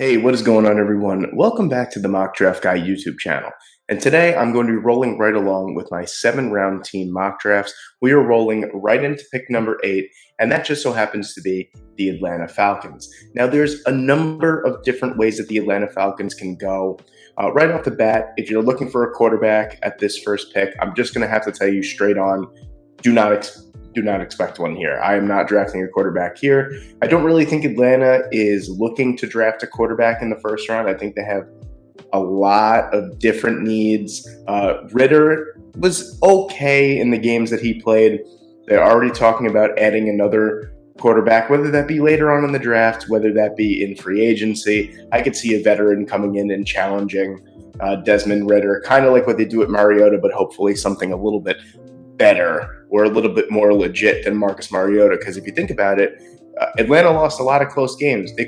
Hey, what is going on, everyone? Welcome back to the Mock Draft Guy YouTube channel. And today I'm going to be rolling right along with my 7-round team mock drafts. We are rolling right into pick number 8, and that just so happens to be the Atlanta Falcons. Now, there's a number of different ways that the Atlanta Falcons can go. Right off the bat, if you're looking for a quarterback at this first pick, I'm just going to have to tell you straight on, do not expect one here. I am not drafting a quarterback here. I don't really think Atlanta is looking to draft a quarterback in the first round. I think they have a lot of different needs. Ritter was okay in the games that he played. They're already talking about adding another quarterback, whether that be later on in the draft, whether that be in free agency. I could see a veteran coming in and challenging Desmond Ritter, kind of like what they do at Mariota, but hopefully something a little bit better or a little bit more legit than Marcus Mariota. Because if you think about it, Atlanta lost a lot of close games. They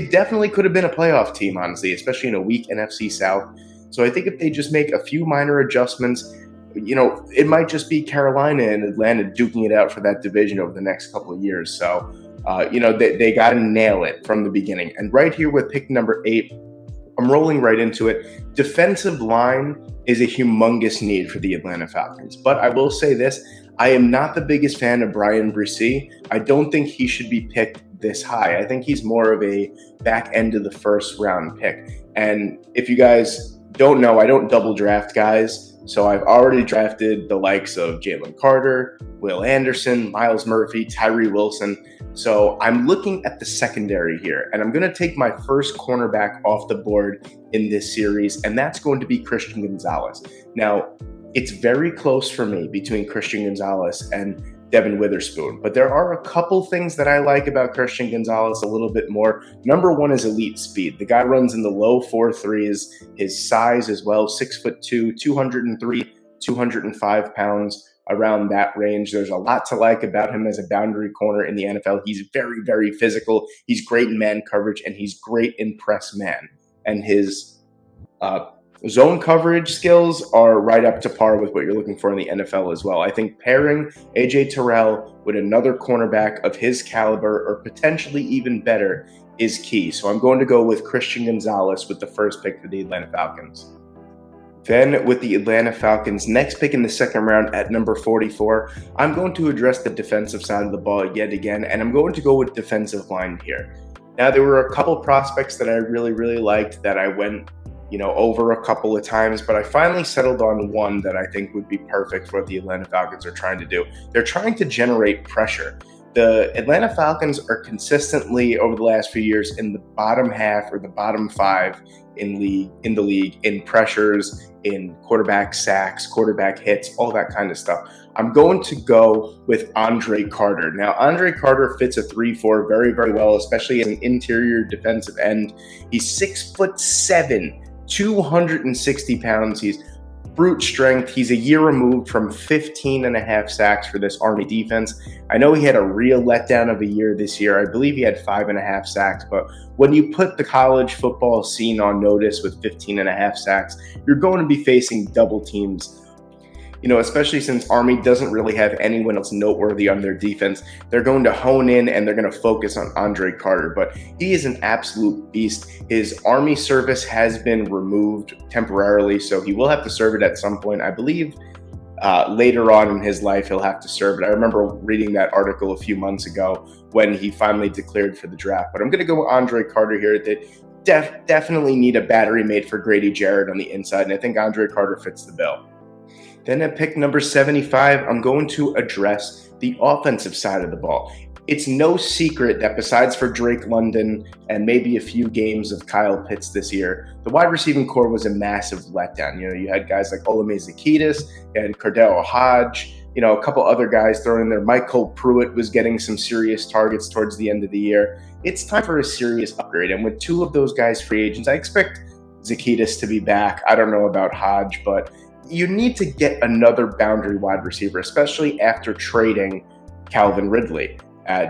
definitely could have been a playoff team, honestly, especially in a weak NFC South. So I think if they just make a few minor adjustments, it might just be Carolina and Atlanta duking it out for that division over the next couple of years. So, they got to nail it from the beginning. And right here with pick number 8, I'm rolling right into it. Defensive line is a humongous need for the Atlanta Falcons. But I will say this, I am not the biggest fan of Brian Bresee. I don't think he should be picked this high. I think he's more of a back end of the first round pick. And if you guys don't know, I don't double draft guys. So I've already drafted the likes of Jalen Carter, Will Anderson, Myles Murphy, Tyree Wilson. So I'm looking at the secondary here, and I'm going to take my first cornerback off the board in this series, and that's going to be Christian Gonzalez. Now, it's very close for me between Christian Gonzalez and Devin Witherspoon, but there are a couple things that I like about Christian Gonzalez a little bit more. Number one is elite speed. The guy runs in the low 4.3s. His size as well, 6'2", 203, 205 pounds, around that range. There's a lot to like about him as a boundary corner in the NFL. He's very, very physical. He's great in man coverage, and he's great in press man. And his zone coverage skills are right up to par with what you're looking for in the NFL as well. I think pairing A.J. Terrell with another cornerback of his caliber, or potentially even better, is key. So I'm going to go with Christian Gonzalez with the first pick for the Atlanta Falcons. Then with the Atlanta Falcons' next pick in the second round at number 44, I'm going to address the defensive side of the ball yet again, and I'm going to go with defensive line here. Now, there were a couple prospects that I really, really liked that I went over a couple of times, but I finally settled on one that I think would be perfect for what the Atlanta Falcons are trying to do. They're trying to generate pressure. The Atlanta Falcons are consistently, over the last few years, in the bottom half or the bottom 5 in the league in pressures, in quarterback sacks, quarterback hits, all that kind of stuff. I'm going to go with Andre Carter. Now, Andre Carter fits a 3-4 very, very well, especially as an interior defensive end. He's 6'7", 260 pounds. He's brute strength. He's a year removed from 15.5 sacks for this Army defense. I know he had a real letdown of a year this year. I believe he had 5.5 sacks, but when you put the college football scene on notice with 15.5 sacks, you're going to be facing double teams. Especially since Army doesn't really have anyone else noteworthy on their defense. They're going to hone in and they're going to focus on Andre Carter, but he is an absolute beast. His Army service has been removed temporarily, so he will have to serve it at some point. I believe later on in his life he'll have to serve it. I remember reading that article a few months ago when he finally declared for the draft. But I'm going to go with Andre Carter here. They definitely need a battery made for Grady Jarrett on the inside, and I think Andre Carter fits the bill. Then at pick number 75, I'm going to address the offensive side of the ball. It's no secret that besides for Drake London and maybe a few games of Kyle Pitts this year, the wide receiving core was a massive letdown. You had guys like Olamide Zaccheaus, you had Cordell Hodge, a couple other guys thrown in there. Michael Pruitt was getting some serious targets towards the end of the year. It's time for a serious upgrade. And with 2 of those guys free agents, I expect Zaccheaus to be back. I don't know about Hodge, but you need to get another boundary wide receiver, especially after trading Calvin Ridley.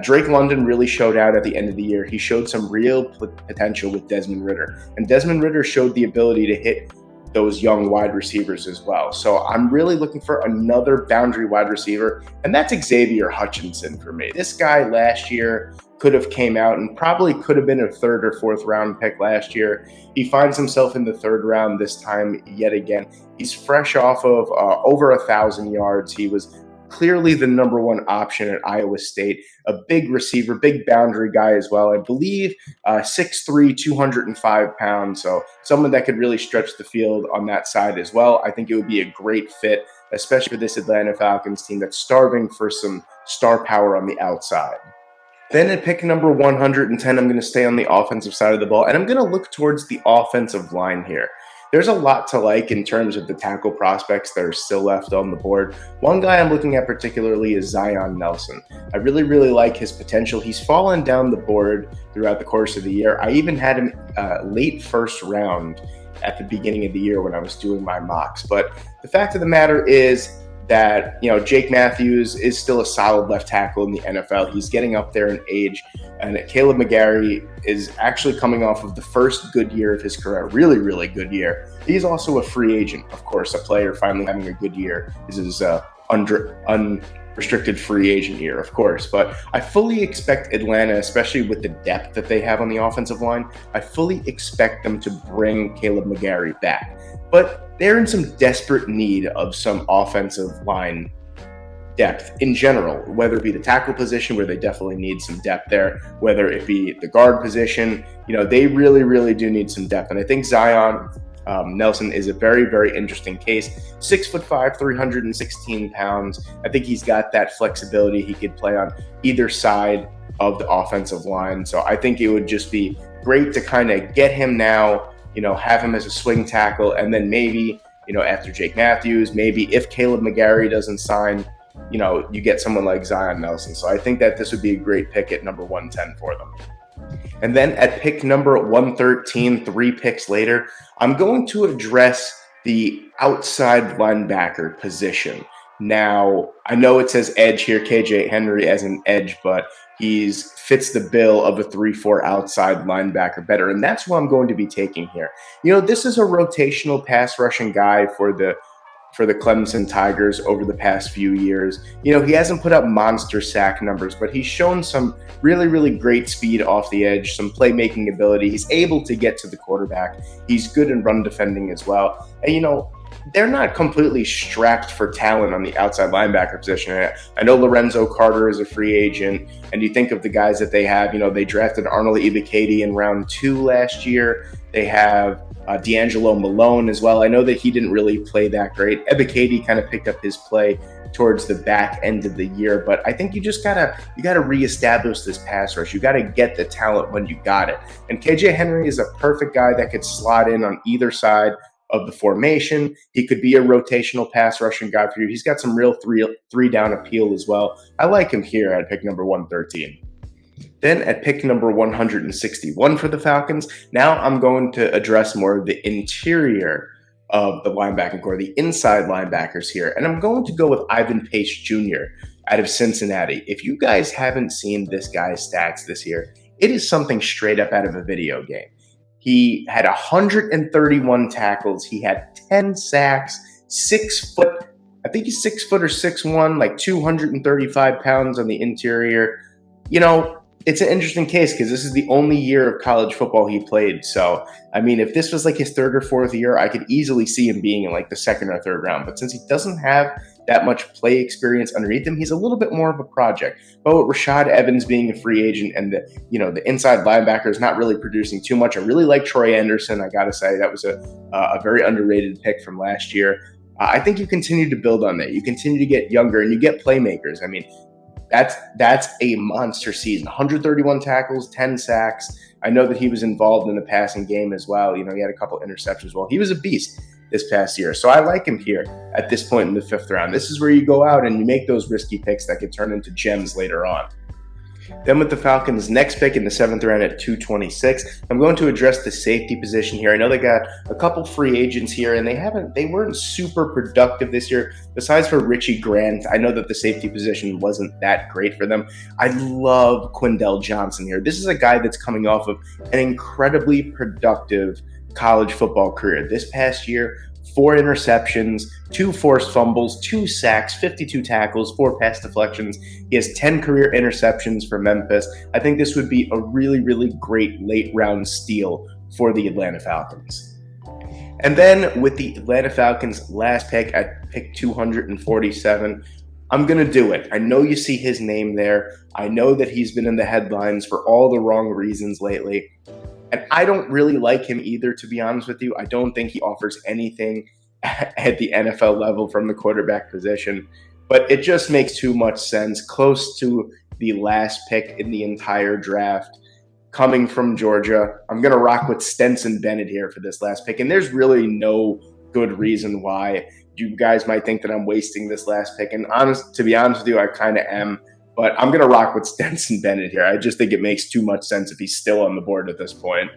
Drake London really showed out at the end of the year. He showed some real potential with Desmond Ritter. And Desmond Ritter showed the ability to hit those young wide receivers as well. So I'm really looking for another boundary wide receiver, and that's Xavier Hutchinson for me. This guy last year could have came out and probably could have been a 3rd or 4th round pick last year. He finds himself in the 3rd round this time yet again. He's fresh off of over 1,000 yards. He was clearly the #1 option at Iowa State, a big receiver, big boundary guy as well. I believe 6'3", 205 pounds. So someone that could really stretch the field on that side as well. I think it would be a great fit, especially for this Atlanta Falcons team that's starving for some star power on the outside. Then at pick number 110, I'm going to stay on the offensive side of the ball, and I'm going to look towards the offensive line here. There's a lot to like in terms of the tackle prospects that are still left on the board. One guy I'm looking at particularly is Zion Nelson. I really, really like his potential. He's fallen down the board throughout the course of the year. I even had him late 1st round at the beginning of the year when I was doing my mocks. But the fact of the matter is that, Jake Matthews is still a solid left tackle in the NFL. He's getting up there in age, and Caleb McGarry is actually coming off of the first good year of his career, really, really good year. He's also a free agent, of course. A player finally having a good year is his unrestricted free agent year, of course. But I fully expect Atlanta, especially with the depth that they have on the offensive line, I fully expect them to bring Caleb McGarry back. But they're in some desperate need of some offensive line depth in general, whether it be the tackle position, where they definitely need some depth there, whether it be the guard position. They really, really do need some depth. And I think Zion Nelson is a very, very interesting case. 6'5", 316 pounds. I think he's got that flexibility. He could play on either side of the offensive line. So I think it would just be great to kind of get him now, have him as a swing tackle, and then maybe, after Jake Matthews, maybe if Caleb McGarry doesn't sign, you get someone like Zion Nelson. So I think that this would be a great pick at number 110 for them. And then at pick number 113, 3 picks later, I'm going to address the outside linebacker position. Now, I know it says edge here, KJ Henry as an edge, but he fits the bill of a 3-4 outside linebacker better, and that's what I'm going to be taking here. This is a rotational pass rushing guy for the Clemson Tigers over the past few years. He hasn't put up monster sack numbers, but he's shown some really, really great speed off the edge, some playmaking ability. He's able to get to the quarterback. He's good in run defending as well. And, they're not completely strapped for talent on the outside linebacker position. I know Lorenzo Carter is a free agent, and you think of the guys that they have. They drafted Arnold Ebiketie in round 2 last year. They have D'Angelo Malone as well. I know that he didn't really play that great. Ebiketie kind of picked up his play towards the back end of the year, but I think you gotta reestablish this pass rush. You gotta get the talent when you got it. And KJ Henry is a perfect guy that could slot in on either side of the formation. He could be a rotational pass rushing guy for you. He's got some real three down appeal as well. I like him here at pick number 113. Then at pick number 161 for the Falcons, now I'm going to address more of the interior of the linebacking core, the inside linebackers here. And I'm going to go with Ivan Pace Jr. out of Cincinnati. If you guys haven't seen this guy's stats this year, it is something straight up out of a video game. He had 131 tackles. He had 10 sacks, 6 foot. I think he's 6 foot or 6'1", like 235 pounds on the interior. It's an interesting case because this is the only year of college football he played. So, if this was like his 3rd or 4th year, I could easily see him being in like the 2nd or 3rd round. But since he doesn't have that much play experience underneath him, he's a little bit more of a project. But with Rashad Evans being a free agent and the inside linebackers not really producing too much, I really like Troy Anderson. I got to say that was a very underrated pick from last year. I think you continue to build on that. You continue to get younger and you get playmakers. That's a monster season. 131 tackles, 10 sacks. I know that he was involved in the passing game as well. He had a couple interceptions. Well, he was a beast this past year. So I like him here at this point in the 5th round. This is where you go out and you make those risky picks that could turn into gems later on. Then with the Falcons' next pick in the 7th round at 226, I'm going to address the safety position here. I know they got a couple free agents here, and they weren't super productive this year. Besides for Richie Grant, I know that the safety position wasn't that great for them. I love Quindell Johnson here. This is a guy that's coming off of an incredibly productive college football career. This past year, 4 interceptions, 2 forced fumbles, 2 sacks, 52 tackles, 4 pass deflections. He has 10 career interceptions for Memphis. I think this would be a really, really great late round steal for the Atlanta Falcons. And then with the Atlanta Falcons' last pick at pick 247, I'm going to do it. I know you see his name there. I know that he's been in the headlines for all the wrong reasons lately. And I don't really like him either, to be honest with you. I don't think he offers anything at the NFL level from the quarterback position. But it just makes too much sense. Close to the last pick in the entire draft, coming from Georgia. I'm going to rock with Stetson Bennett here for this last pick. And there's really no good reason why. You guys might think that I'm wasting this last pick. And to be honest with you, I kind of am. But I'm going to rock with Stetson Bennett here. I just think it makes too much sense if he's still on the board at this point.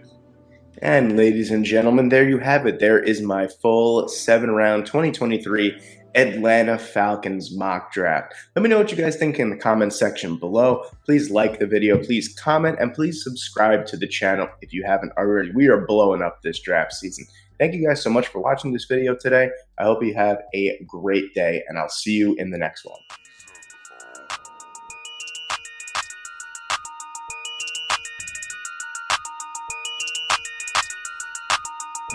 And ladies and gentlemen, there you have it. There is my full 7-round 2023 Atlanta Falcons mock draft. Let me know what you guys think in the comment section below. Please like the video, please comment, and please subscribe to the channel if you haven't already. We are blowing up this draft season. Thank you guys so much for watching this video today. I hope you have a great day, and I'll see you in the next one.